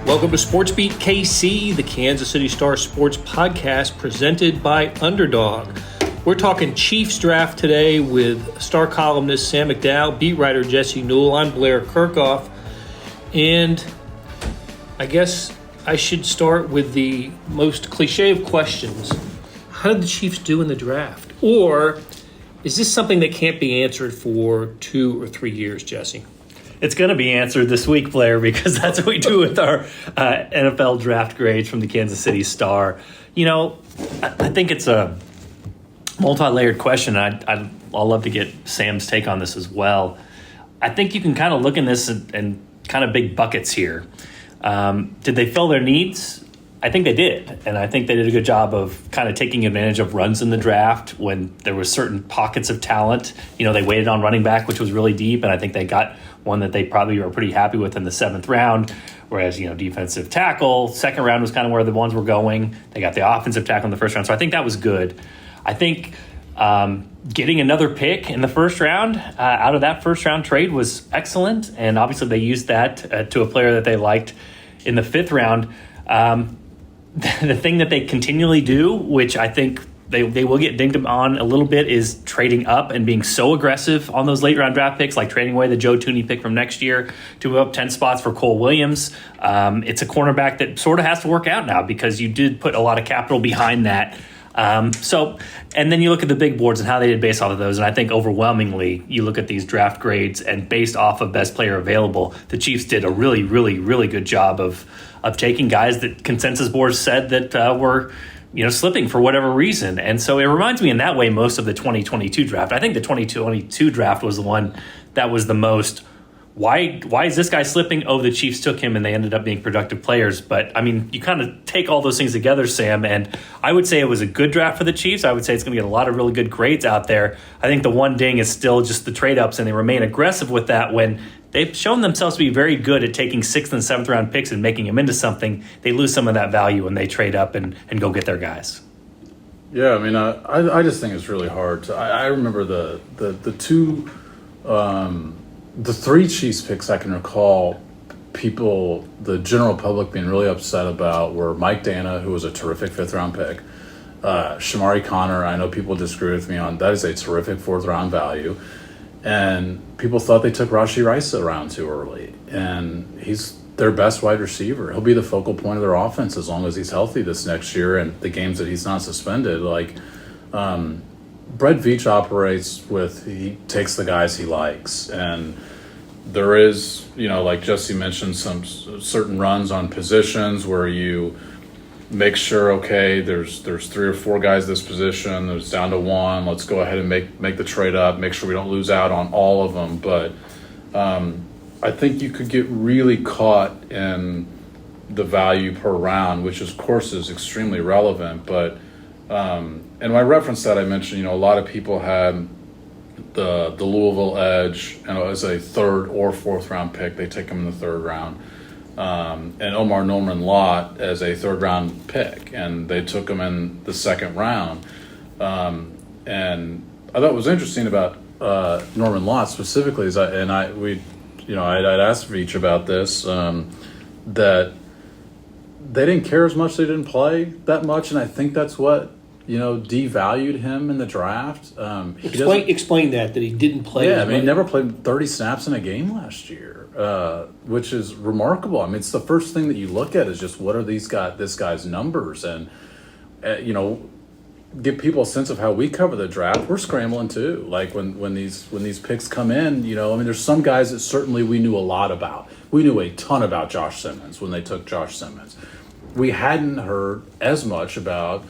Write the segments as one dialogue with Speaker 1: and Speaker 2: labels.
Speaker 1: Welcome to SportsBeat KC, the Kansas City Star Sports Podcast presented by Underdog. We're talking Chiefs draft today with star columnist Sam McDowell, beat writer Jesse Newell. I'm Blair Kerkhoff. And I guess I should start with the most cliche of questions. How did the Chiefs do in the draft? Or is this something that can't be answered for 2 or 3 years, Jesse?
Speaker 2: It's going to be answered this week, Blair, because that's what we do with our NFL draft grades from the Kansas City Star. You know, I think it's a multi-layered question. I'll love to get Sam's take on this as well. I think you can kind of look in this in kind of big buckets here. Did they fill their needs? I think they did, and I think they did a good job of kind of taking advantage of runs in the draft when there were certain pockets of talent. You know, they waited on running back, which was really deep, and I think they got one that they probably were pretty happy with in the 7th round, whereas, you know, defensive tackle, 2nd round was kind of where the ones were going. They got the offensive tackle in the 1st round, so I think that was good. I think getting another pick in the 1st round out of that 1st round trade was excellent, and obviously they used that to a player that they liked in the 5th round. The thing that they continually do, which I think they will get dinged on a little bit, is trading up and being so aggressive on those late round draft picks, like trading away the Joe Thuney pick from next year to move up 10 spots for Cole Williams. It's a cornerback that sort of has to work out now because you did put a lot of capital behind that. And then you look at the big boards and how they did based off of those. And I think overwhelmingly you look at these draft grades and based off of best player available, the Chiefs did a really, really, really good job of taking guys that consensus boards said that were, you know, slipping for whatever reason. And so it reminds me in that way most of the 2022 draft. I think the 2022 draft was the one that was the most, why is this guy slipping? Oh, the Chiefs took him and they ended up being productive players. But, I mean, you kind of take all those things together, Sam, and I would say it was a good draft for the Chiefs. I would say it's going to get a lot of really good grades out there. I think the one ding is still just the trade-ups, and they remain aggressive with that when they've shown themselves to be very good at taking 6th and 7th round picks and making them into something. They lose some of that value when they trade up and go get their guys.
Speaker 3: Yeah, I mean, I just think it's really hard. I remember the 3 Chiefs picks I can recall people, the general public being really upset about were Mike Dana, who was a terrific 5th round pick. Shamari Connor, I know people disagree with me on that, is a terrific 4th round value. And people thought they took Rashee Rice around too early. And he's their best wide receiver. He'll be the focal point of their offense as long as he's healthy this next year and the games that he's not suspended. Like, Brett Veach operates with, he takes the guys he likes. And there is, you know, like Jesse mentioned, some certain runs on positions where you make sure, okay, there's 3 or 4 guys this position, there's down to 1, let's go ahead and make the trade up, make sure we don't lose out on all of them. But I think you could get really caught in the value per round, which of course is extremely relevant. But and when I referenced that, I mentioned, you know, a lot of people had the Louisville edge, you know, as a 3rd or 4th round pick. They take him in the 3rd round. And Omar Norman Lott as a 3rd round pick, and they took him in the 2nd round. And I thought what was interesting about Norman Lott specifically is, I'd asked Veach about this, that they didn't care as much. They didn't play that much, and I think that's what, you know, devalued him in the draft.
Speaker 1: Explain that he didn't play.
Speaker 3: Yeah, I mean, he never played 30 snaps in a game last year. Which is remarkable. I mean, it's the first thing that you look at is just what are this guy's numbers, and you know, give people a sense of how we cover the draft. We're scrambling too. Like when these picks come in, you know, I mean, there's some guys that certainly we knew a lot about. We knew a ton about Josh Simmons when they took Josh Simmons. We hadn't heard as much about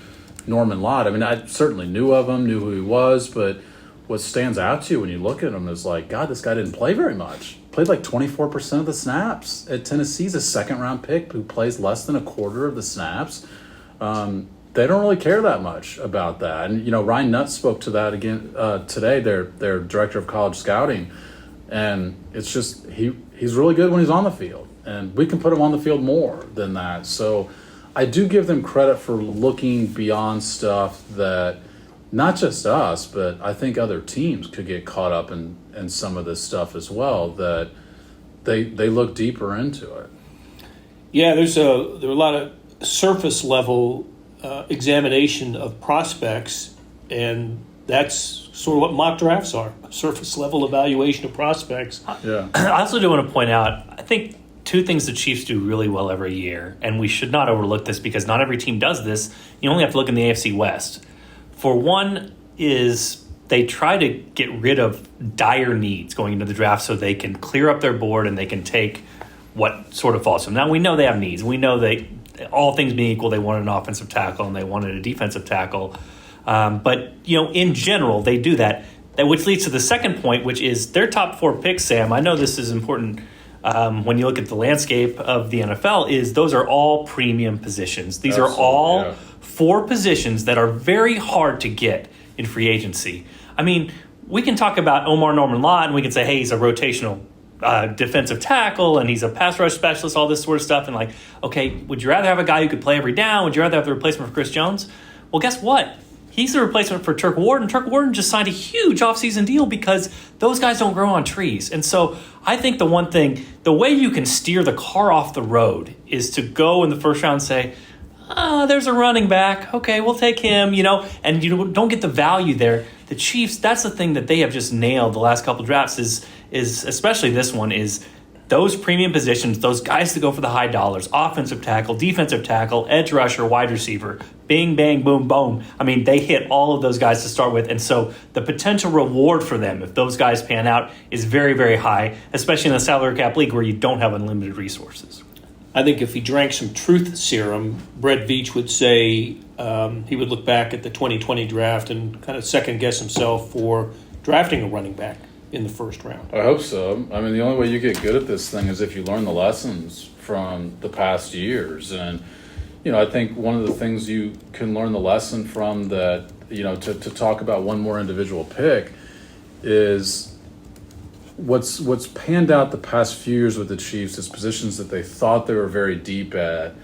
Speaker 3: Norman Lott. I mean, I certainly knew of him, knew who he was, but what stands out to you when you look at him is like, God, this guy didn't play very much. Played like 24% of the snaps at Tennessee. He's a 2nd round pick who plays less than a quarter of the snaps. They don't really care that much about that. And, you know, Ryan Nutt spoke to that again today, their director of college scouting. And it's just, he's really good when he's on the field. And we can put him on the field more than that. So I do give them credit for looking beyond stuff that not just us, but I think other teams could get caught up in some of this stuff as well, that they look deeper into it.
Speaker 1: Yeah, there are a lot of surface level examination of prospects, and that's sort of what mock drafts are, surface level evaluation of prospects.
Speaker 3: Yeah.
Speaker 2: I also do want to point out, I think two things the Chiefs do really well every year, and we should not overlook this because not every team does this. You only have to look in the AFC West. For one is they try to get rid of dire needs going into the draft so they can clear up their board and they can take what sort of falls to them. Now, we know they have needs. We know all things being equal, they wanted an offensive tackle and they wanted a defensive tackle. But, in general, they do that, which leads to the second point, which is their top 4 picks, Sam. I know this is important when you look at the landscape of the NFL, is those are all premium positions. These are all 4 positions that are very hard to get in free agency. I mean, we can talk about Omar Norman-Lott and we can say, hey, he's a rotational defensive tackle and he's a pass rush specialist, all this sort of stuff. And like, okay, would you rather have a guy who could play every down? Would you rather have the replacement for Chris Jones? Well, guess what? He's the replacement for Turk Warden. Turk Warden just signed a huge offseason deal because those guys don't grow on trees. And so I think the way you can steer the car off the road is to go in the first round and say, there's a running back. Okay, we'll take him, and you don't get the value there. The Chiefs, that's the thing that they have just nailed the last couple drafts is especially this one, is those premium positions, those guys that go for the high dollars, offensive tackle, defensive tackle, edge rusher, wide receiver, bing, bang, boom, boom. I mean, they hit all of those guys to start with. And so the potential reward for them, if those guys pan out, is very, very high, especially in a salary cap league where you don't have unlimited resources.
Speaker 1: I think if he drank some truth serum, Brett Veach would say he would look back at the 2020 draft and kind of second-guess himself for drafting a running back in the first round.
Speaker 3: I hope so. I mean, the only way you get good at this thing is if you learn the lessons from the past years. And, I think one of the things you can learn the lesson from that, to talk about one more individual pick is what's panned out the past few years with the Chiefs is positions that they thought they were very deep at.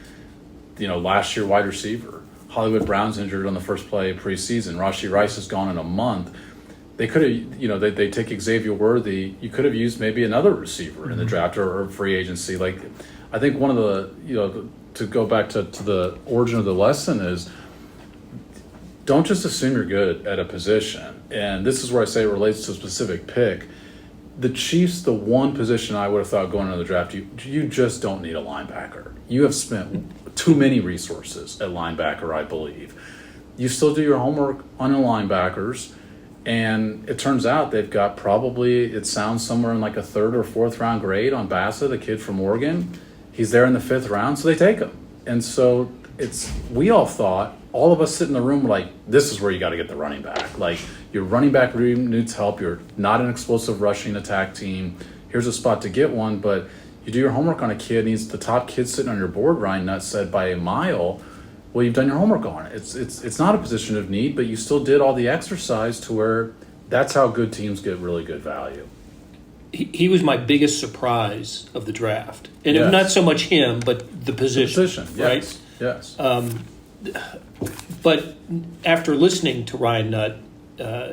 Speaker 3: Last year, wide receiver. Hollywood Brown's injured on the first play of preseason. Rashee Rice is gone in a month. They could have, they take Xavier Worthy. You could have used maybe another receiver in the draft or free agency. Like, I think one of the, to go back to the origin of the lesson is don't just assume you're good at a position. And this is where I say it relates to a specific pick. The Chiefs, the one position I would have thought going into the draft, you just don't need a linebacker. You have spent too many resources at linebacker, I believe. You still do your homework on the linebackers. And it turns out they've got it sounds somewhere in like a 3rd or 4th round grade on Bassa, the kid from Oregon. He's there in the 5th round, so they take him. And so we all thought, all of us sit in the room like, this is where you got to get the running back. Like, your running back room needs help. You're not an explosive rushing attack team. Here's a spot to get one. But you do your homework on a kid, he's the top kid sitting on your board, Ryan Nutt said, by a mile. Well, you've done your homework on it. It's not a position of need, but you still did all the exercise to where that's how good teams get really good value.
Speaker 1: He was my biggest surprise of the draft. And it was not so much him, but the position. Right?
Speaker 3: Yes.
Speaker 1: But after listening to Ryan Nutt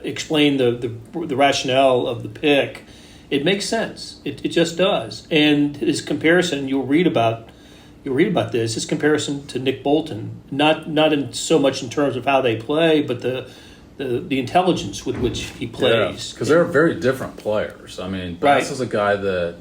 Speaker 1: explain the rationale of the pick, it makes sense. It just does. And his comparison, you'll read about this, his comparison to Nick Bolton, not in so much in terms of how they play, but the intelligence with which he plays.
Speaker 3: Because they're very different players. I mean, Bass is a guy that,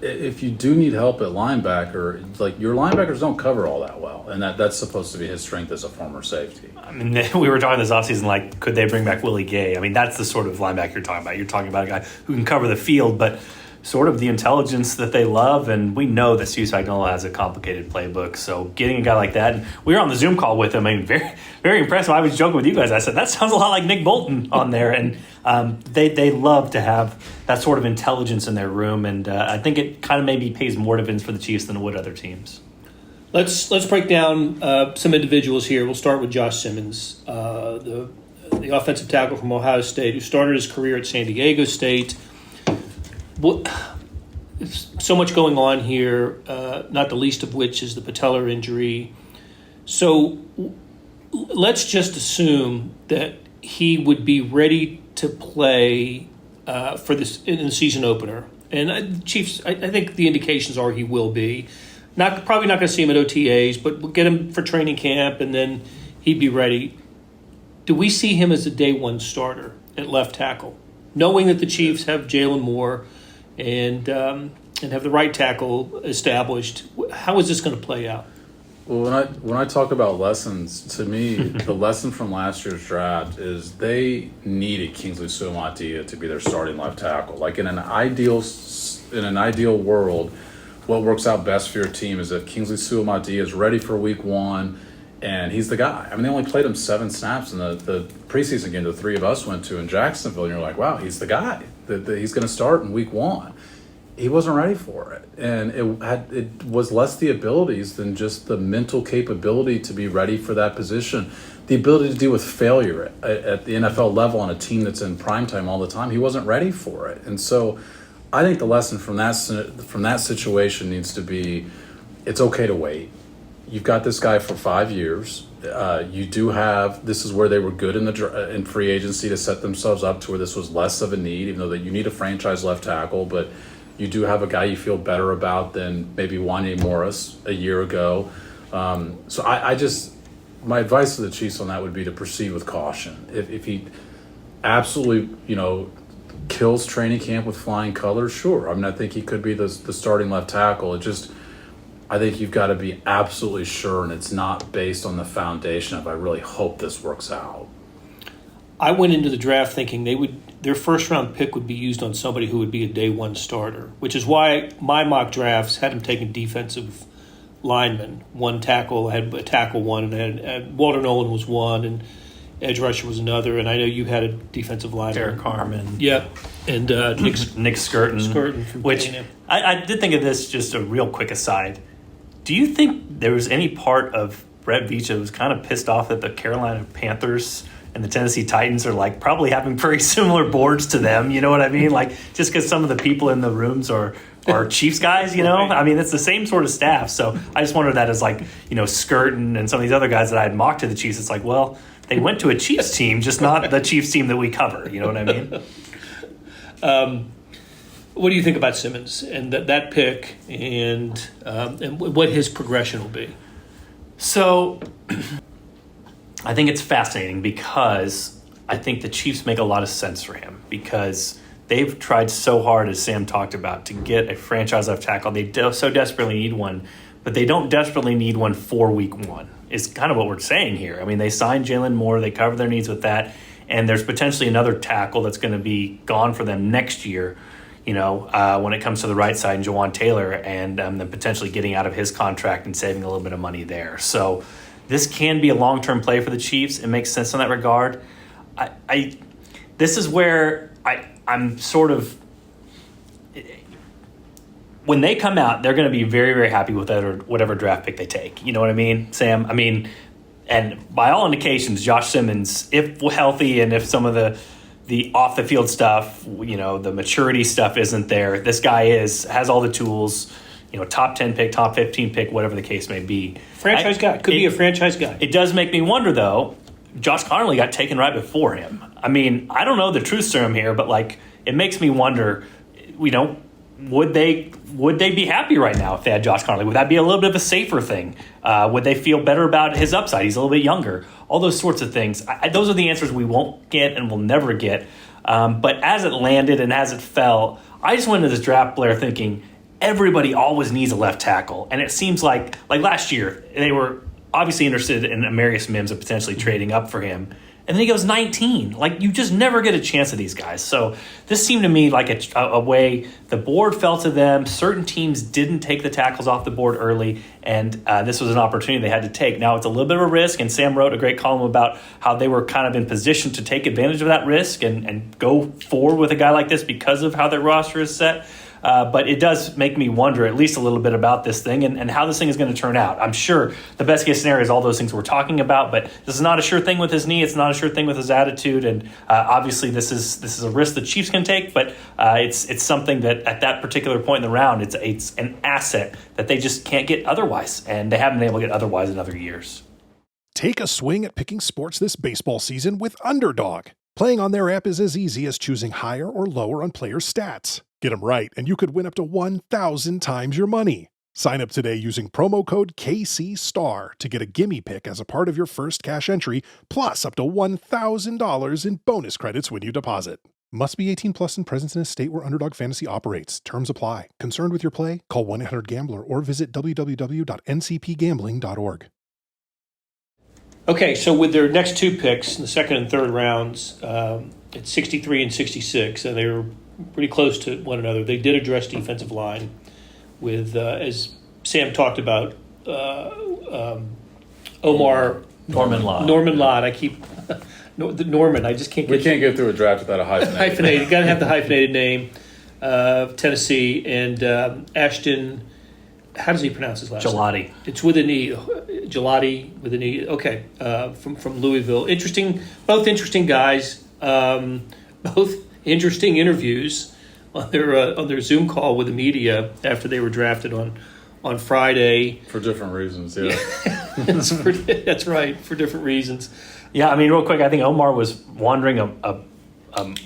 Speaker 3: if you do need help at linebacker, like, your linebackers don't cover all that well, and that's supposed to be his strength as a former safety.
Speaker 2: I mean, we were talking this offseason, like, could they bring back Willie Gay? I mean, that's the sort of linebacker you're talking about. You're talking about a guy who can cover the field, but sort of the intelligence that they love, and we know that Steve Spagnuolo has a complicated playbook, so getting a guy like that, and we were on the Zoom call with him, I mean, very, very impressive. I was joking with you guys, I said, that sounds a lot like Nick Bolton on there, and they love to have that sort of intelligence in their room, and I think it kind of maybe pays more dividends for the Chiefs than it would other teams.
Speaker 1: Let's break down some individuals here. We'll start with Josh Simmons, the offensive tackle from Ohio State, who started his career at San Diego State. So much going on here, not the least of which is the patellar injury. So let's just assume that he would be ready to play for this in the season opener. And Chiefs, I think the indications are he will be. Probably not going to see him at OTAs, but we'll get him for training camp, and then he'd be ready. Do we see him as a day one starter at left tackle, knowing that the Chiefs have Jaylen Moore and have the right tackle established? How is this going to play out?
Speaker 3: Well, when I talk about lessons, to me, the lesson from last year's draft is they needed Kingsley Suamataia to be their starting left tackle. Like in an ideal world, what works out best for your team is if Kingsley Suamataia is ready for week one, and he's the guy. I mean, they only played him 7 snaps in the preseason game the three of us went to in Jacksonville, and you're like, wow, he's the guy. He's going to start in week one. He wasn't ready for it, and it was less the abilities than just the mental capability to be ready for that position, the ability to deal with failure at the NFL level on a team that's in primetime all the time. He wasn't ready for it, and so I think the lesson from that situation needs to be, it's okay to wait. You've got this guy for 5 years. You do have, this is where they were good in free agency to set themselves up to where this was less of a need, even though that you need a franchise left tackle, but you do have a guy you feel better about than maybe Wanye Morris a year ago. So I just, my advice to the Chiefs on that would be to proceed with caution. If he absolutely, kills training camp with flying colors, sure. I mean, I think he could be the starting left tackle. I think you've got to be absolutely sure, and it's not based on the foundation of I really hope this works out.
Speaker 1: I went into the draft thinking their first round pick would be used on somebody who would be a day one starter, which is why my mock drafts had him taking defensive linemen. One tackle, I had a tackle one, and Walter Nolan was one, and edge rusher was another, and I know you had a defensive lineman.
Speaker 2: Derek Harmon.
Speaker 1: Yeah, and
Speaker 2: Nick Skirton.
Speaker 1: From
Speaker 2: which I did think of this, just a real quick aside. Do you think there was any part of Brett Veach that was kind of pissed off that the Carolina Panthers and the Tennessee Titans are like probably having very similar boards to them? You know what I mean? Like just because some of the people in the rooms are Chiefs guys,
Speaker 1: Right.
Speaker 2: I mean, it's the same sort of staff. So I just wondered that as like, Skirton and some of these other guys that I had mocked to the Chiefs. It's like, well, they went to a Chiefs team, just not the Chiefs team that we cover. You know what I mean?
Speaker 1: What do you think about Simmons and that pick and what his progression will be?
Speaker 2: So I think it's fascinating because I think the Chiefs make a lot of sense for him because they've tried so hard, as Sam talked about, to get a franchise left tackle. They so desperately need one, but they don't desperately need one for week one, is kind of what we're saying here. I mean, they signed Jaylen Moore. They cover their needs with that. And there's potentially another tackle that's going to be gone for them next year, when it comes to the right side, and Jawan Taylor, and then potentially getting out of his contract and saving a little bit of money there. So this can be a long-term play for the Chiefs. It makes sense in that regard. This is where I'm sort of, when they come out, they're going to be very, very happy with that or whatever draft pick they take. You know what I mean, Sam? I mean, and by all indications, Josh Simmons, if healthy and if some of the off the field stuff, the maturity stuff isn't there, this guy has all the tools, top 10 pick, top 15 pick, whatever the case may be.
Speaker 1: Franchise guy. Could be a franchise guy.
Speaker 2: It does make me wonder, though, Josh Connolly got taken right before him. I mean, I don't know the truth serum here, but it makes me wonder, would they be happy right now if they had Josh Connolly? Would that be a little bit of a safer thing? Would they feel better about his upside? He's a little bit younger. All those sorts of things. Those are the answers we won't get and will never get. But as it landed and as it fell, I just went into this draft, Blair, thinking everybody always needs a left tackle. And it seems like last year, they were obviously interested in Amarius Mims and potentially trading up for him. And then he goes 19. You just never get a chance of these guys. So this seemed to me like a way the board fell to them. Certain teams didn't take the tackles off the board early, and this was an opportunity they had to take. Now, it's a little bit of a risk, and Sam wrote a great column about how they were kind of in position to take advantage of that risk and go forward with a guy like this because of how their roster is set. But it does make me wonder at least a little bit about this thing and how this thing is going to turn out. I'm sure the best case scenario is all those things we're talking about, but this is not a sure thing with his knee. It's not a sure thing with his attitude. And obviously this is a risk the Chiefs can take, but it's something that at that particular point in the round, it's an asset that they just can't get otherwise. And they haven't been able to get otherwise in other years.
Speaker 4: Take a swing at picking sports this baseball season with Underdog. Playing on their app is as easy as choosing higher or lower on players' stats. Get them right, and you could win up to 1,000 times your money. Sign up today using promo code KCSTAR to get a gimme pick as a part of your first cash entry, plus up to $1,000 in bonus credits when you deposit. Must be 18 plus and present in a state where Underdog Fantasy operates. Terms apply. Concerned with your play? Call 1-800-GAMBLER or visit www.ncpgambling.org.
Speaker 1: Okay, so with their next two picks in the second and third rounds, it's 63 and 66, and they were pretty close to one another. They did address defensive line with, as Sam talked about, Norman Lott. I keep Norman. I just can't.
Speaker 3: We can't get through a draft without a hyphenated.
Speaker 1: Got to have the hyphenated name. Tennessee and Ashton. How does he pronounce his last
Speaker 2: Gelati.
Speaker 1: name? It's with an E. Gelati with an E. Okay, from Louisville. Both interesting guys. Both interesting interviews on their Zoom call with the media after they were drafted on Friday.
Speaker 3: For different reasons, yeah.
Speaker 1: That's right, for different reasons.
Speaker 2: Yeah, I mean, real quick, I think Omar was wandering a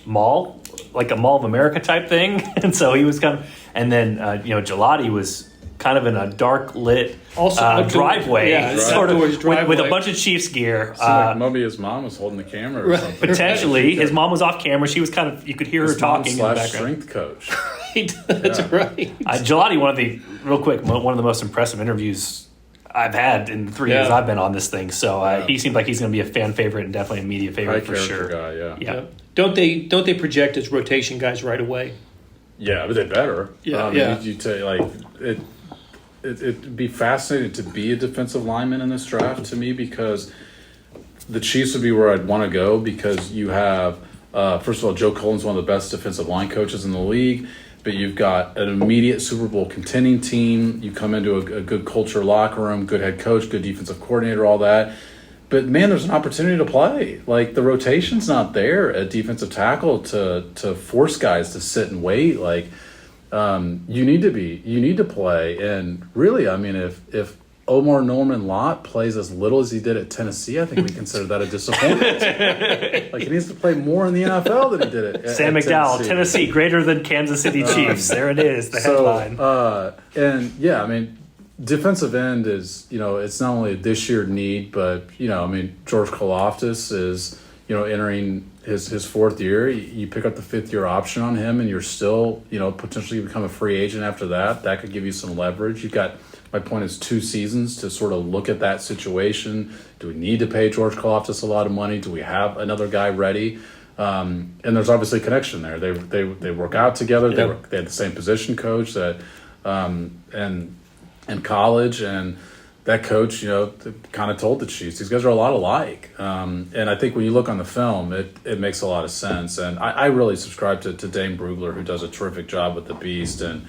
Speaker 2: mall, like a Mall of America type thing, and so he was kind of, and then Gelati was kind of in a dark lit driveway, sort of with a bunch of Chiefs gear.
Speaker 3: Like maybe his mom was holding the camera or something.
Speaker 2: Potentially, his mom was off camera. She was kind of, you could hear her talking in the background.
Speaker 3: Strength coach.
Speaker 1: That's right.
Speaker 2: Gelati, one of the most impressive interviews I've had in the 3 years I've been on this thing. So he seemed like he's going to be a fan favorite and definitely a media favorite for sure.
Speaker 3: Guy,
Speaker 1: yeah. Don't they project as rotation guys right away?
Speaker 3: Yeah, but they better.
Speaker 1: Yeah,
Speaker 3: You tell like it. It'd be fascinating to be a defensive lineman in this draft to me, because the Chiefs would be where I'd want to go, because you have, first of all, Joe Cullen's one of the best defensive line coaches in the league, but you've got an immediate Super Bowl contending team. You come into a good culture locker room, good head coach, good defensive coordinator, all that. But, man, there's an opportunity to play. Like, the rotation's not there at defensive tackle to force guys to sit and wait. Like, you need to play. And really, I mean, if Omar Norman Lott plays as little as he did at Tennessee, I think we consider that a disappointment. Like, he needs to play more in the NFL than he did at
Speaker 2: Sam McDowell, Tennessee greater than Kansas City Chiefs. There it is, the headline.
Speaker 3: And yeah, I mean, defensive end is, it's not only a this year need, but, George Karlaftis is, entering his fourth year. You pick up the fifth-year option on him, and you're still, potentially become a free agent after that. That could give you some leverage. You've got, my point is, 2 seasons to sort of look at that situation. Do we need to pay George Karlaftis a lot of money? Do we have another guy ready? And there's obviously a connection there. They work out together. They had the same position coach that in college, and that coach, kind of told the Chiefs, these guys are a lot alike. And I think when you look on the film, it makes a lot of sense. And I really subscribe to Dane Brugler, who does a terrific job with the Beast. And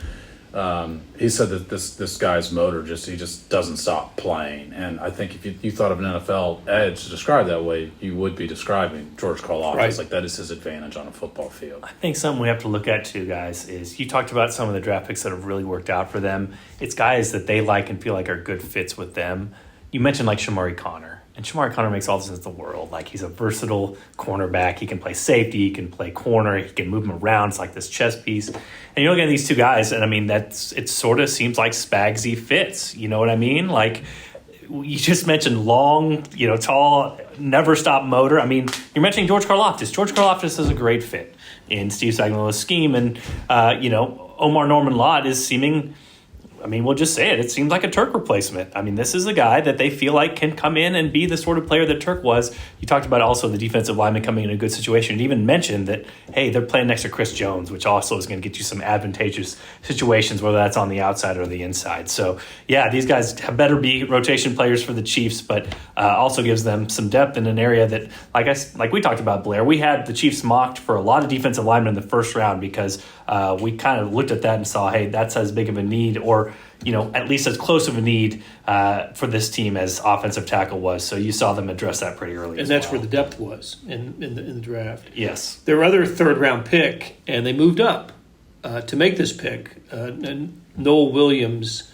Speaker 3: he said that this guy's motor he just doesn't stop playing. And I think if you thought of an NFL edge to describe that way, you would be describing George Karlaftis. Right. Like, that is his advantage on a football field.
Speaker 2: I think something we have to look at too, guys, is you talked about some of the draft picks that have really worked out for them. It's guys that they like and feel like are good fits with them. You mentioned like Shamari Connor. And Shamari Connor makes all the sense in the world. Like, he's a versatile cornerback. He can play safety. He can play corner. He can move him around. It's like this chess piece. And you look at these two guys, and I mean, it sort of seems like Spagsy fits. You know what I mean? Like, you just mentioned long, tall, never stop motor. I mean, you're mentioning George Karlaftis. George Karlaftis is a great fit in Steve Spagnuolo's scheme. And, Omar Norman Lott is seeming, I mean, we'll just say it. It seems like a Turk replacement. I mean, this is a guy that they feel like can come in and be the sort of player that Turk was. You talked about also the defensive lineman coming in a good situation. You even mentioned that, hey, they're playing next to Chris Jones, which also is going to get you some advantageous situations, whether that's on the outside or the inside. So, yeah, these guys better be rotation players for the Chiefs, but also gives them some depth in an area that, like we talked about, Blair, we had the Chiefs mocked for a lot of defensive linemen in the first round because we kind of looked at that and saw, hey, that's as big of a need, or at least as close of a need for this team as offensive tackle was. So you saw them address that pretty early.
Speaker 1: And that's where the depth was in the draft.
Speaker 2: Yes.
Speaker 1: Their other third-round pick, and they moved up to make this pick, Noel Williams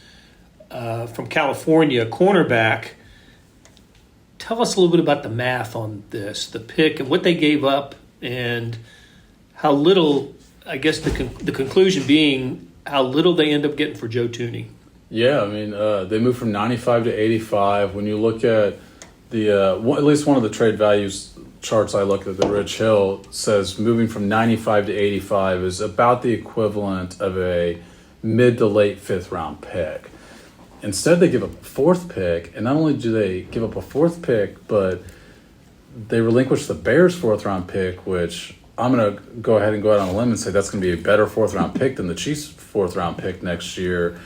Speaker 1: from California, cornerback. Tell us a little bit about the math on this, the pick, and what they gave up, and how little, I guess the conclusion being how little they end up getting for Joe Thuney.
Speaker 3: Yeah, I mean, they moved from 95 to 85. When you look at at least one of the trade values charts I looked at, the Rich Hill says moving from 95 to 85 is about the equivalent of a mid to late 5th round pick. Instead, they give up a 4th pick, and not only do they give up a 4th pick, but they relinquish the Bears' 4th round pick, which I'm going to go ahead on a limb and say that's going to be a better 4th round pick than the Chiefs' 4th round pick next year.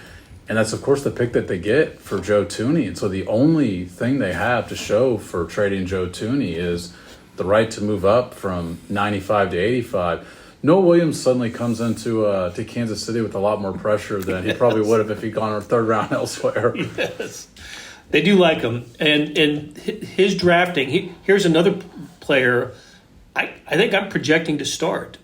Speaker 3: And that's, of course, the pick that they get for Joe Thuney. And so the only thing they have to show for trading Joe Thuney is the right to move up from 95 to 85. Noah Williams suddenly comes into to Kansas City with a lot more pressure than he probably would have if he'd gone 3rd round elsewhere.
Speaker 1: Yes. They do like him. And his drafting, here's another player I think I'm projecting to start.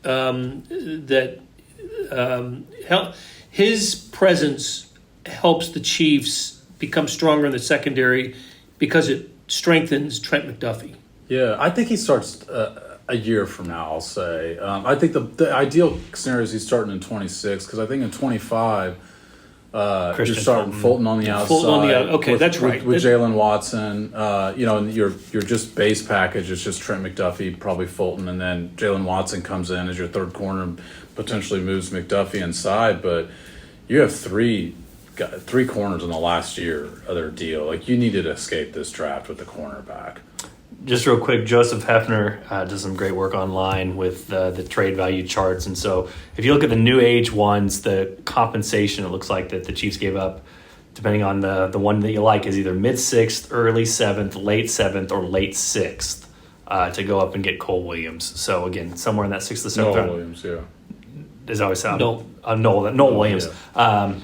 Speaker 1: His presence helps the Chiefs become stronger in the secondary because it strengthens Trent McDuffie.
Speaker 3: Yeah, I think he starts a year from now, I'll say. I think the ideal scenario is he's starting in 26 because I think in 25 you're starting Fulton on the outside.
Speaker 1: Fulton on the okay, that's right.
Speaker 3: With Jaylen Watson, and your just base package is just Trent McDuffie, probably Fulton, and then Jaylen Watson comes in as your 3rd corner, potentially moves McDuffie inside. But you have three corners in the last year of their deal. Like, you needed to escape this draft with the cornerback.
Speaker 2: Just real quick, Joseph Hefner does some great work online with the trade value charts. And so if you look at the new age ones, the compensation, it looks like that the Chiefs gave up, depending on the one that you like, is either mid-6th, early 7th, late 7th, or late 6th to go up and get Cole Williams. So, again, somewhere in that 6th to 7th round.
Speaker 3: Williams, yeah.
Speaker 2: Does always sound
Speaker 3: Noel
Speaker 2: Williams.
Speaker 3: Yeah.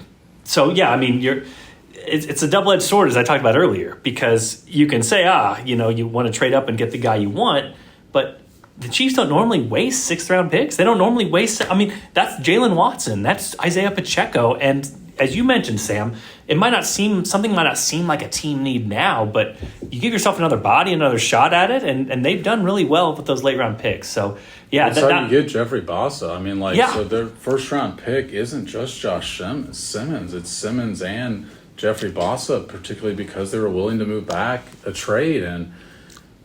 Speaker 2: So, yeah, I mean, it's a double-edged sword, as I talked about earlier, because you can say, you want to trade up and get the guy you want, but the Chiefs don't normally waste 6th-round picks. They don't normally waste – I mean, that's Jaylen Watson. That's Isaiah Pacheco. And as you mentioned, Sam, something might not seem like a team need now, but you give yourself another body, another shot at it, and they've done really well with those late-round picks. So, yeah.
Speaker 3: That's how you get Jeffrey Bassa. I mean, so their 1st-round pick isn't just Josh Simmons. It's Simmons and – Jeffrey Bassa, particularly because they were willing to move back a trade, and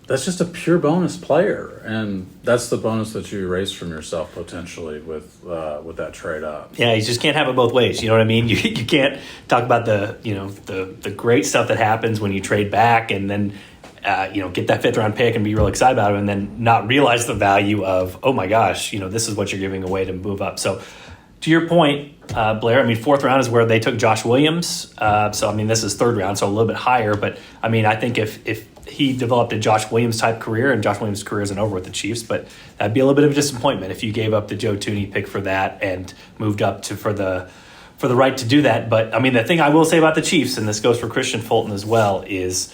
Speaker 3: that's just a pure bonus player, and that's the bonus that you erase from yourself potentially with that trade up.
Speaker 2: Yeah, you just can't have it both ways. You know what I mean? You can't talk about the great stuff that happens when you trade back, and then get that 5th round pick and be real excited about it, and then not realize the value of, oh my gosh, this is what you're giving away to move up. So, to your point, Blair, I mean, 4th round is where they took Josh Williams. So, I mean, this is 3rd round, so a little bit higher. But, I mean, I think if he developed a Josh Williams-type career, and Josh Williams' career isn't over with the Chiefs, but that'd be a little bit of a disappointment if you gave up the Joe Thuney pick for that and moved up for the right to do that. But, I mean, the thing I will say about the Chiefs, and this goes for Christian Fulton as well, is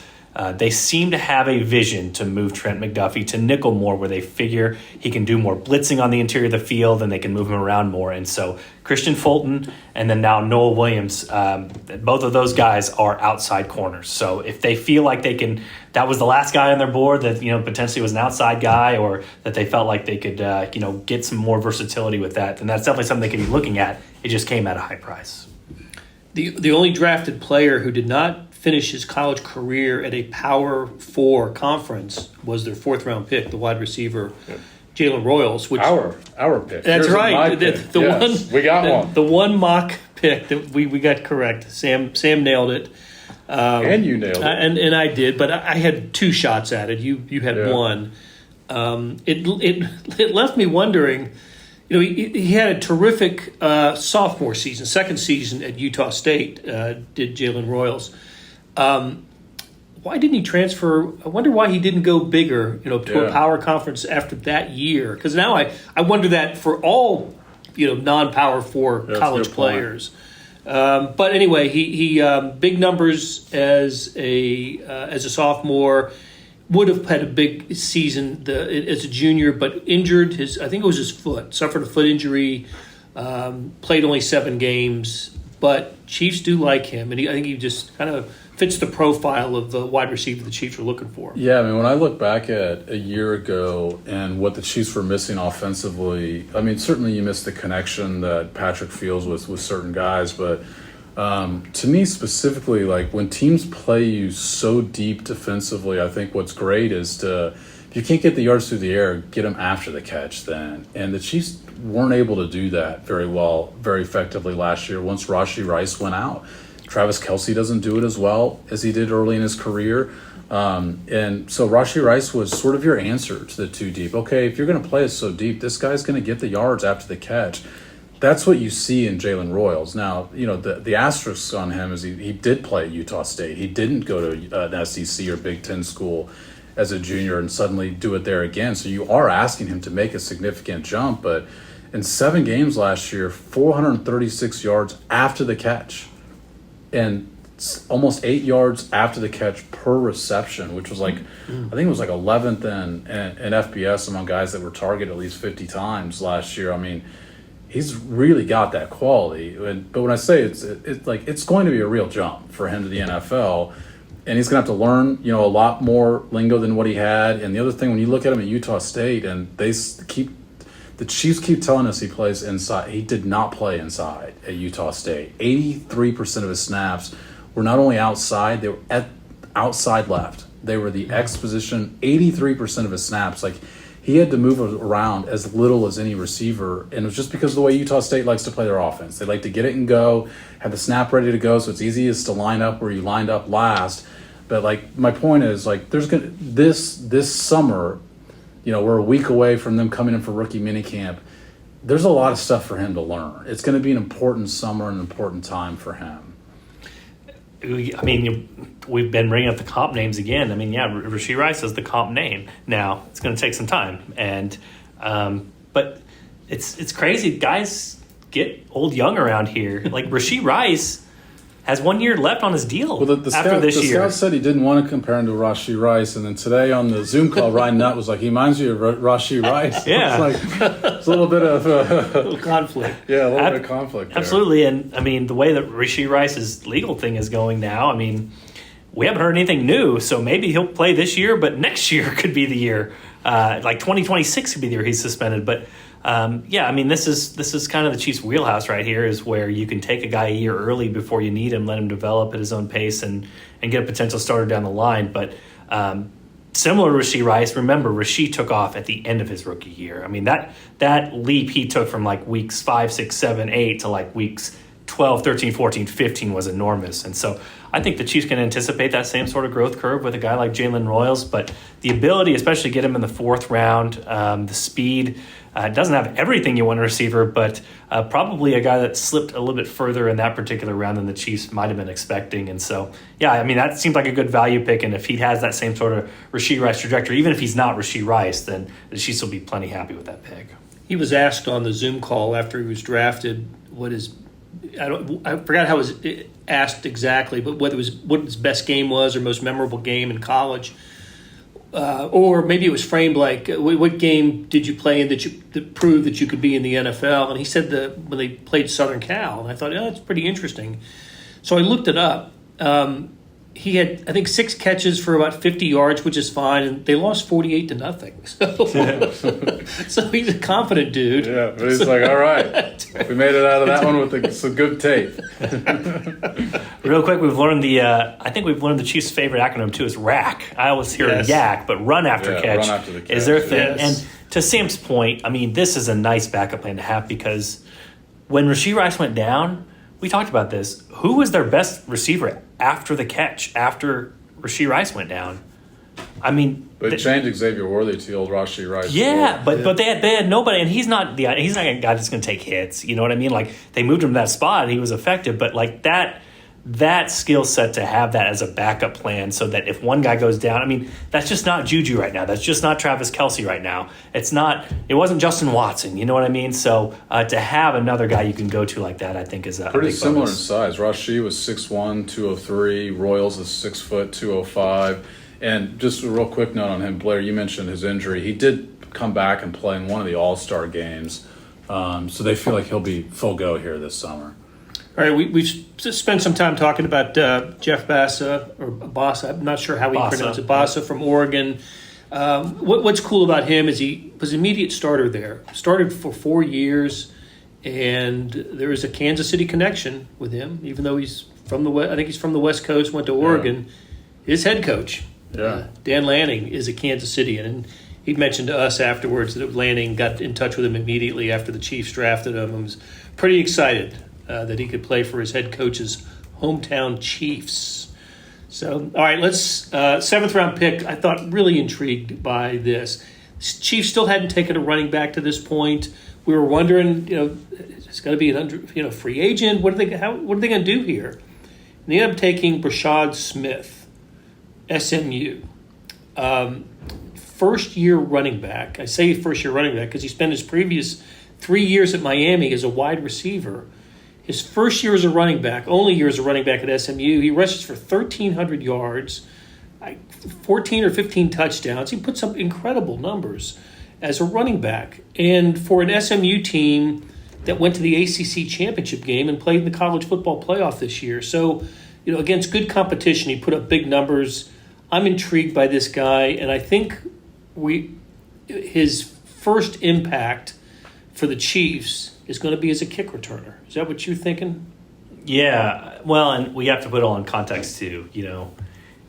Speaker 2: they seem to have a vision to move Trent McDuffie to nickel more, where they figure he can do more blitzing on the interior of the field and they can move him around more. And so Christian Fulton and then now Noah Williams, both of those guys are outside corners. So if they feel like they can, that was the last guy on their board that potentially was an outside guy, or that they felt like they could get some more versatility with that, then that's definitely something they could be looking at. It just came at a high price.
Speaker 1: The only drafted player who did not finish his college career at a Power 4 conference was their 4th round pick, the wide receiver, Jaylen Royals. Which
Speaker 3: our pick.
Speaker 1: That's
Speaker 3: Here's
Speaker 1: right.
Speaker 3: We got one.
Speaker 1: The one mock pick that we got correct. Sam nailed it.
Speaker 3: And you nailed it.
Speaker 1: And I did, but I had 2 shots at it. You had one. It left me wondering. He had a terrific sophomore season, 2nd season at Utah State, did Jaylen Royals. Why didn't he transfer? I wonder why he didn't go bigger, to a power conference after that year. Because now I wonder that for all, non-power 4 college players. But anyway, he big numbers as a sophomore. Would have had a big season as a junior, but injured I think it was his foot. Suffered a foot injury. Played only 7 games. But Chiefs do like him, and I think he just kind of fits the profile of the wide receiver the Chiefs are looking for.
Speaker 3: Yeah, I mean, when I look back at a year ago and what the Chiefs were missing offensively, I mean, certainly you missed the connection that Patrick feels with certain guys, but To me specifically, like when teams play you so deep defensively, I think what's great is if you can't get the yards through the air, get them after the catch then. And the Chiefs weren't able to do that very well, very effectively last year once Rashee Rice went out. Travis Kelce doesn't do it as well as he did early in his career. And so Rashee Rice was sort of your answer to the too deep. Okay, if you're going to play us so deep, this guy's going to get the yards after the catch. That's what you see in Jaylen Royals. Now, the asterisk on him is he did play at Utah State. He didn't go to an SEC or Big Ten school as a junior and suddenly do it there again. So you are asking him to make a significant jump. But in 7 games last year, 436 yards after the catch and almost 8 yards after the catch per reception, which was I think it was 11th in FBS among guys that were targeted at least 50 times last year. I mean, he's really got that quality. But when I say it's going to be a real jump for him to the NFL, and he's going to have to learn, a lot more lingo than what he had. And the other thing, when you look at him at Utah State, and the Chiefs keep telling us he plays inside. He did not play inside at Utah State. 83% of his snaps were not only outside, they were at outside left. They were the X position, 83% of his snaps. He had to move around as little as any receiver, and it was just because of the way Utah State likes to play their offense. They like to get it and go, have the snap ready to go, so it's easiest to line up where you lined up last. But my point is, there's this summer, we're a week away from them coming in for rookie minicamp. There's a lot of stuff for him to learn. It's going to be an important summer and an important time for him.
Speaker 2: I mean, we've been bringing up the comp names again. I mean, Rashee Rice is the comp name. Now, it's going to take some time. And but it's crazy. Guys get old young around here. Rashee Rice has 1 year left on his deal after this year.
Speaker 3: The scout said he didn't want to compare him to Rashee Rice. And then today on the Zoom call, Ryan Nutt was like, he reminds you of Rashee Rice.
Speaker 2: Yeah.
Speaker 3: It's a little bit of
Speaker 1: a little conflict.
Speaker 3: Yeah, a little bit of conflict there.
Speaker 2: Absolutely. And, I mean, the way that Rashee Rice's legal thing is going now, I mean, we haven't heard anything new. So maybe he'll play this year, but next year could be the year. 2026 could be the year he's suspended. But, I mean, this is kind of the Chiefs' wheelhouse right here, is where you can take a guy a year early before you need him, let him develop at his own pace and get a potential starter down the line. But similar to Rashee Rice, remember, Rashee took off at the end of his rookie year. I mean, that leap he took from weeks 5, 6, 7, 8 to weeks 12, 13, 14, 15 was enormous. And so I think the Chiefs can anticipate that same sort of growth curve with a guy like Jaylen Royals, but the ability, especially get him in the 4th round, the speed, doesn't have everything you want in a receiver, but probably a guy that slipped a little bit further in that particular round than the Chiefs might have been expecting. And so, I mean, that seems like a good value pick. And if he has that same sort of Rashee Rice trajectory, even if he's not Rashee Rice, then the Chiefs will be plenty happy with that pick.
Speaker 1: He was asked on the Zoom call after he was drafted I forgot how it was asked exactly, but whether it was what his best game was or most memorable game in college. Or maybe it was framed what game did you play in that proved that you could be in the NFL? And he said when they played Southern Cal, and I thought, that's pretty interesting. So I looked it up. He had, I think, 6 catches for about 50 yards, which is fine, and they lost 48-0. So he's a confident dude.
Speaker 3: Yeah, but he's all right, we made it out of that one with some good tape.
Speaker 2: Real quick, we've learned the Chiefs' favorite acronym too is RAC. I always hear YAC, but run after catch,
Speaker 3: run after the catch
Speaker 2: is their thing.
Speaker 1: Yes.
Speaker 2: And to Sam's point, I mean, this is a nice backup plan to have, because when Rashee Rice went down, we talked about this. Who was their best receiver after the catch, after Rashee Rice went down? I mean,
Speaker 3: but changed Xavier Worthy to old Rashee Rice.
Speaker 2: Yeah, but they had nobody, and he's not a guy that's going to take hits. You know what I mean? They moved him to that spot, and he was effective. But that skill set to have that as a backup plan, so that if one guy goes down, I mean, that's just not Juju right now. That's just not Travis Kelce right now. It wasn't Justin Watson. You know what I mean? So to have another guy you can go to like that, I think is a
Speaker 3: pretty
Speaker 2: big
Speaker 3: similar
Speaker 2: bonus.
Speaker 3: in size. Rashee was 6'1", 203. Royals is 6 foot, 205. And just a real quick note on him, Blair, you mentioned his injury. He did come back and play in one of the All-Star games. So they feel like he'll be full go here this summer.
Speaker 1: All right, we've spent some time talking about Jeff Bassa, or Bassa, I'm not sure how we pronounce it, Bassa from Oregon. What's cool about him is he was immediate starter there. Started for 4 years, and there is a Kansas City connection with him, even though he's from I think he's from the West Coast, went to Oregon. Yeah. His head coach, Dan Lanning, is a Kansas Citian, and he mentioned to us afterwards that Lanning got in touch with him immediately after the Chiefs drafted him and was pretty excited that he could play for his head coach's hometown Chiefs. So, all right, let's 7th-round pick. I thought really intrigued by this. Chiefs still hadn't taken a running back to this point. We were wondering, it's going to be an free agent. What are they going to do here? And they ended up taking Brashard Smith, SMU. First-year running back. I say first-year running back because he spent his previous 3 years at Miami as a wide receiver. His first year as a running back, only year as a running back at SMU, he rushes for 1,300 yards, 14 or 15 touchdowns. He puts up incredible numbers as a running back. And for an SMU team that went to the ACC championship game and played in the college football playoff this year. So, against good competition, he put up big numbers. I'm intrigued by this guy, and I think his first impact for the Chiefs is going to be as a kick returner. Is that what you're thinking?
Speaker 2: Yeah. Well, and we have to put it all in context too.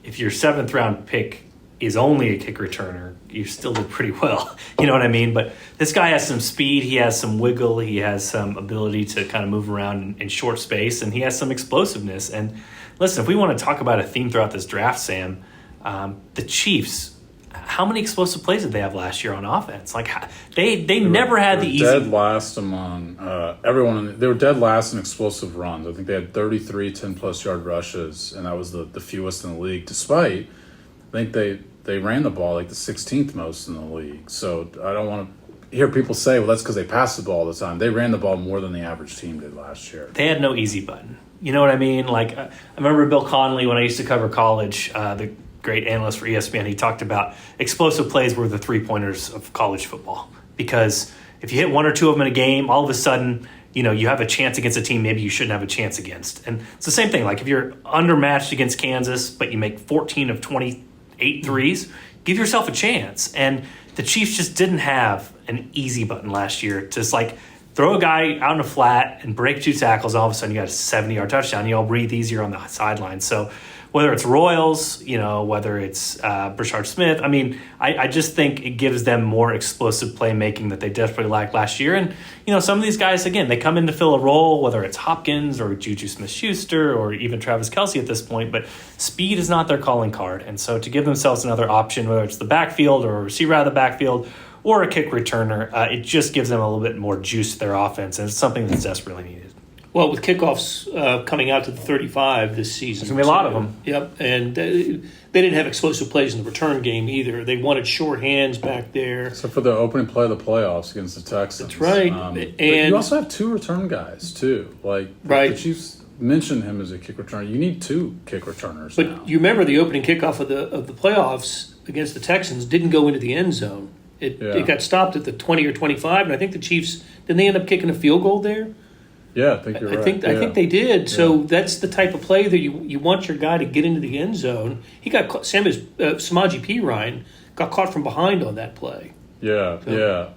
Speaker 2: If your 7th-round pick is only a kick returner, you still did pretty well. You know what I mean? But this guy has some speed. He has some wiggle. He has some ability to kind of move around in short space, and he has some explosiveness. And listen, if we want to talk about a theme throughout this draft, Sam, the Chiefs, how many explosive plays did they have last year on offense? Like they never had the easy.
Speaker 3: Dead last among everyone. They were dead last in explosive runs. I think they had 33 10-plus yard rushes, and that was the fewest in the league. Despite, I think they ran the ball like the 16th most in the league. So I don't want to hear people say, well, that's because they passed the ball all the time. They ran the ball more than the average team did last year.
Speaker 2: They had no easy button. You know what I mean? Like I remember Bill Connolly when I used to cover college. The great analyst for ESPN, he talked about explosive plays were the 3-pointers of college football. Because if you hit 1 or 2 of them in a game, all of a sudden, you have a chance against a team maybe you shouldn't have a chance against. And it's the same thing. Like if you're undermatched against Kansas, but you make 14 of 28 threes, give yourself a chance. And the Chiefs just didn't have an easy button last year. Just like throw a guy out in a flat and break 2 tackles, all of a sudden you got a 70-yard touchdown. You all breathe easier on the sideline. So whether it's Royals, whether it's Brashard Smith, I just think it gives them more explosive playmaking that they desperately lacked last year. And, some of these guys, again, they come in to fill a role, whether it's Hopkins or Juju Smith-Schuster or even Travis Kelce at this point, but speed is not their calling card. And so to give themselves another option, whether it's the backfield or a receiver out of the backfield or a kick returner, it just gives them a little bit more juice to their offense, and it's something that's desperately needed.
Speaker 1: Well, with kickoffs coming out to the 35 this season.
Speaker 2: There's going to be a lot of them.
Speaker 1: Yep, and they didn't have explosive plays in the return game either. They wanted short hands back there.
Speaker 3: Except for the opening play of the playoffs against the Texans.
Speaker 1: That's right.
Speaker 3: And you also have 2 return guys, too. The Chiefs mentioned him as a kick returner. You need 2 kick returners now.
Speaker 1: But you remember the opening kickoff of the playoffs against the Texans didn't go into the end zone. It got stopped at the 20 or 25, and I think the Chiefs, didn't they end up kicking a field goal there?
Speaker 3: Yeah, I think you're right.
Speaker 1: I think they did. So that's the type of play that you want your guy to get into the end zone. He got caught. Samaje Perine got caught from behind on that play.
Speaker 3: Yeah.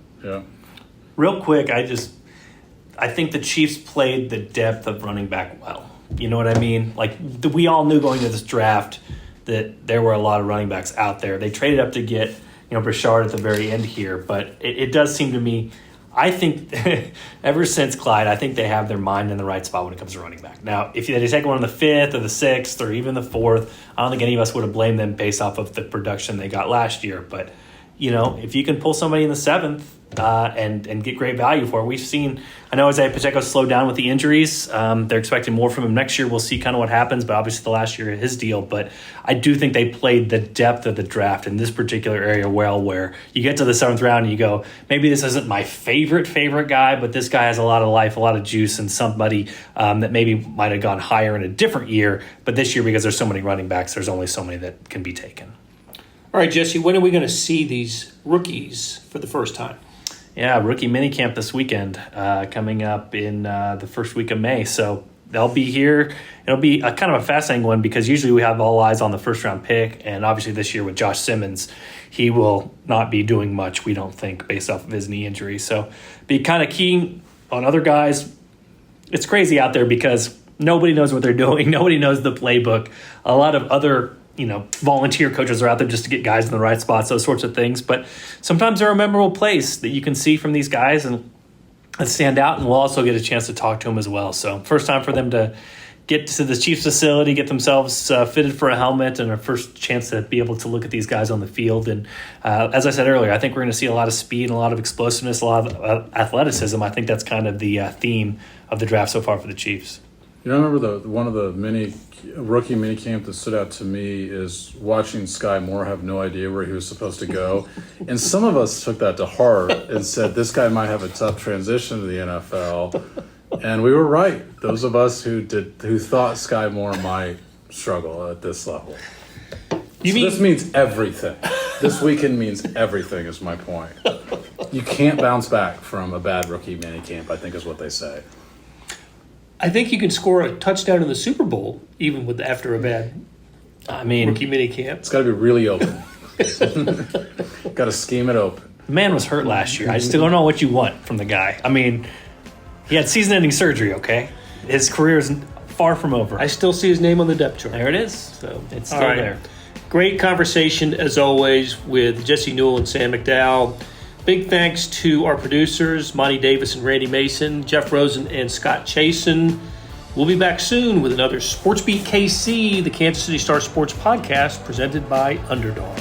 Speaker 2: Real quick, I think the Chiefs played the depth of running back well. You know what I mean? Like we all knew going to this draft that there were a lot of running backs out there. They traded up to get Brashard at the very end here, but it does seem to me. I think ever since Clyde, I think they have their mind in the right spot when it comes to running back. Now, if they take one in the 5th or the 6th or even the 4th, I don't think any of us would have blamed them based off of the production they got last year. But, if you can pull somebody in the 7th and get great value for it, we've seen – I know Isaiah Pacheco slowed down with the injuries. They're expecting more from him next year. We'll see kind of what happens, but obviously the last year of his deal. But I do think they played the depth of the draft in this particular area well, where you get to the 7th round and you go, maybe this isn't my favorite guy, but this guy has a lot of life, a lot of juice, and somebody that maybe might have gone higher in a different year. But this year, because there's so many running backs, there's only so many that can be taken.
Speaker 1: All right, Jesse, when are we going to see these rookies for the first time?
Speaker 2: Yeah, rookie minicamp this weekend coming up in the first week of May. So they'll be here. It'll be a kind of a fascinating one because usually we have all eyes on the first-round pick. And obviously this year with Josh Simmons, he will not be doing much, we don't think, based off of his knee injury. So be kind of keen on other guys. It's crazy out there because nobody knows what they're doing. Nobody knows the playbook. A lot of other, volunteer coaches are out there just to get guys in the right spots, those sorts of things. But sometimes there are memorable plays that you can see from these guys and stand out, and we'll also get a chance to talk to them as well. So first time for them to get to the Chiefs facility, get themselves fitted for a helmet, and our first chance to be able to look at these guys on the field. And as I said earlier, I think we're going to see a lot of speed and a lot of explosiveness, a lot of athleticism. I think that's kind of the theme of the draft so far for the Chiefs.
Speaker 3: I remember one of the rookie mini camp that stood out to me is watching Sky Moore have no idea where he was supposed to go. And some of us took that to heart and said, this guy might have a tough transition to the NFL. And we were right. Those of us who thought Sky Moore might struggle at this level. This means everything. This weekend means everything is my point. You can't bounce back from a bad rookie minicamp, I think is what they say.
Speaker 1: I think you can score a touchdown in the Super Bowl even after a bad rookie minicamp.
Speaker 3: It's got to be really open. Got to scheme it open.
Speaker 2: The man was hurt last year. I still don't know what you want from the guy. He had season-ending surgery, okay? His career is far from over.
Speaker 1: I still see his name on the depth chart.
Speaker 2: There it is. So it's still there.
Speaker 1: Great conversation, as always, with Jesse Newell and Sam McDowell. Big thanks to our producers, Monty Davis and Randy Mason, Jeff Rosen and Scott Chasen. We'll be back soon with another SportsBeat KC, the Kansas City Star Sports Podcast, presented by Underdog.